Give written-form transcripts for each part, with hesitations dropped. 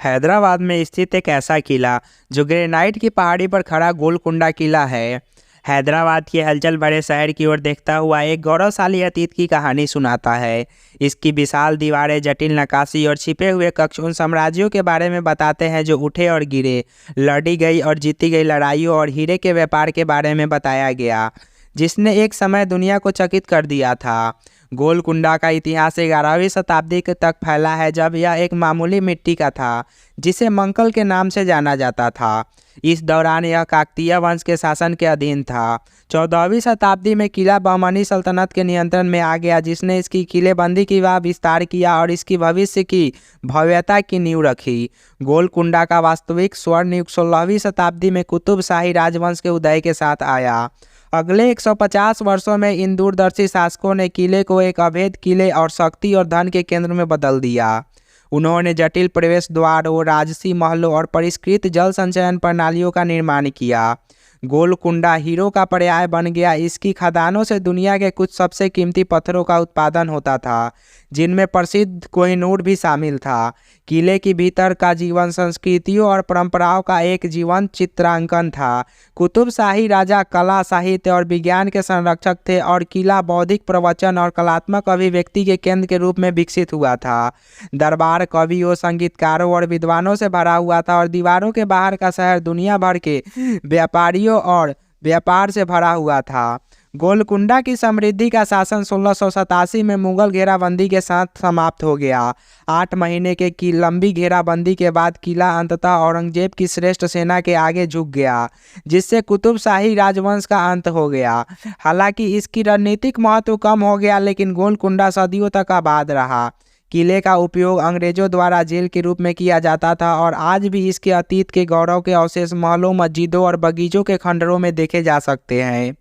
हैदराबाद में स्थित एक ऐसा किला जो ग्रेनाइट की पहाड़ी पर खड़ा गोलकुंडा किला है। हैदराबाद की हलचल भरे शहर की ओर देखता हुआ एक गौरवशाली अतीत की कहानी सुनाता है। इसकी विशाल दीवारें, जटिल नक्काशी और छिपे हुए कक्ष उन साम्राज्यों के बारे में बताते हैं जो उठे और गिरे, लड़ी गई और जीती गई लड़ाइयों और हीरे के व्यापार के बारे में बताया गया, जिसने एक समय दुनिया को चकित कर दिया था। गोलकुंडा का इतिहास 11वीं शताब्दी तक फैला है, जब यह एक मामूली मिट्टी का था जिसे मंकल के नाम से जाना जाता था। इस दौरान यह काकतीय वंश के शासन के अधीन था। 14वीं शताब्दी में किला बहमनी सल्तनत के नियंत्रण में आ गया, जिसने इसकी किलेबंदी की व विस्तार किया और इसकी भविष्य की भव्यता की नींव रखी। गोलकुंडा का वास्तविक स्वर्ण युग 16वीं शताब्दी में कुतुब शाही राजवंश के उदय के साथ आया। अगले 150 वर्षों में इन दूरदर्शी शासकों ने किले को एक अभेद किले और शक्ति और धन के केंद्र में बदल दिया। उन्होंने जटिल प्रवेश द्वारों, राजसी महलों और परिष्कृत जल संचयन प्रणालियों का निर्माण किया। गोलकुंडा हीरो का पर्याय बन गया। इसकी खदानों से दुनिया के कुछ सबसे कीमती पत्थरों का उत्पादन होता था, जिनमें प्रसिद्ध कोहिनूर भी शामिल था। किले के भीतर का जीवन संस्कृतियों और परंपराओं का एक जीवंत चित्रांकन था। कुतुब शाही राजा कला, साहित्य और विज्ञान के संरक्षक थे और किला बौद्धिक प्रवचन और कलात्मक अभिव्यक्ति के केंद्र के रूप में विकसित हुआ था। दरबार कवियों, संगीतकारों और विद्वानों से भरा हुआ था और दीवारों के बाहर का शहर दुनिया भर के व्यापारियों और व्यापार से भरा हुआ था। गोलकुंडा की समृद्धि का शासन 1687 में मुगल घेराबंदी के साथ समाप्त हो गया। 8 महीने की लंबी घेराबंदी के बाद किला अंततः औरंगजेब की श्रेष्ठ सेना के आगे झुक गया, जिससे कुतुब शाही राजवंश का अंत हो गया। हालांकि इसकी रणनीतिक महत्व कम हो गया, लेकिन गोलकुंडा सदियों तक आबाद रहा। किले का उपयोग अंग्रेजों द्वारा जेल के रूप में किया जाता था और आज भी इसके अतीत के गौरव के अवशेष महलों, मस्जिदों और बगीचों के खंडरों में देखे जा सकते हैं।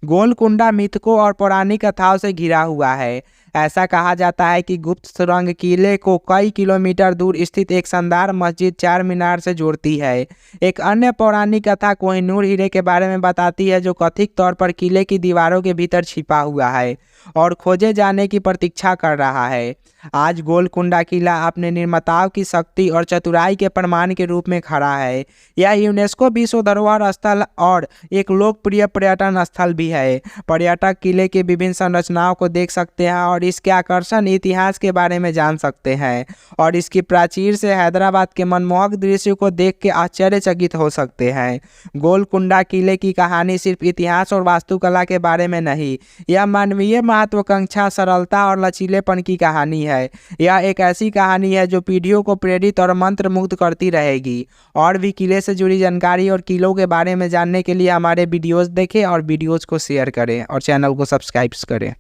गोलकुंडा मिथकों और पौराणिक कथाओं से घिरा हुआ है। ऐसा कहा जाता है कि गुप्त सुरंग किले को कई किलोमीटर दूर स्थित एक शानदार मस्जिद चार मीनार से जोड़ती है। एक अन्य पौराणिक कथा कोहिनूर हीरे के बारे में बताती है, जो कथित तौर पर किले की दीवारों के भीतर छिपा हुआ है और खोजे जाने की प्रतीक्षा कर रहा है। आज गोलकुंडा किला अपने निर्माताओं की शक्ति और चतुराई के प्रमाण के रूप में खड़ा है। यह यूनेस्को विश्व धरोहर स्थल और एक लोकप्रिय पर्यटन स्थल भी है। पर्यटक किले की विभिन्न संरचनाओं को देख सकते हैं और इसके आकर्षण इतिहास के बारे में जान सकते हैं, और इसकी प्राचीर से हैदराबाद के मनमोहक दृश्य को देख के आश्चर्यचकित हो सकते हैं। गोलकुंडा किले की कहानी सिर्फ इतिहास और वास्तुकला के बारे में नहीं, यह मानवीय महत्वाकांक्षा, सरलता और लचीलेपन की कहानी है। यह एक ऐसी कहानी है जो पीढ़ियों को प्रेरित और मंत्रमुग्ध करती रहेगी। और भी किले से जुड़ी जानकारी और किलों के बारे में जानने के लिए हमारे वीडियोस देखें और वीडियोस को शेयर करें और चैनल को सब्सक्राइब करें।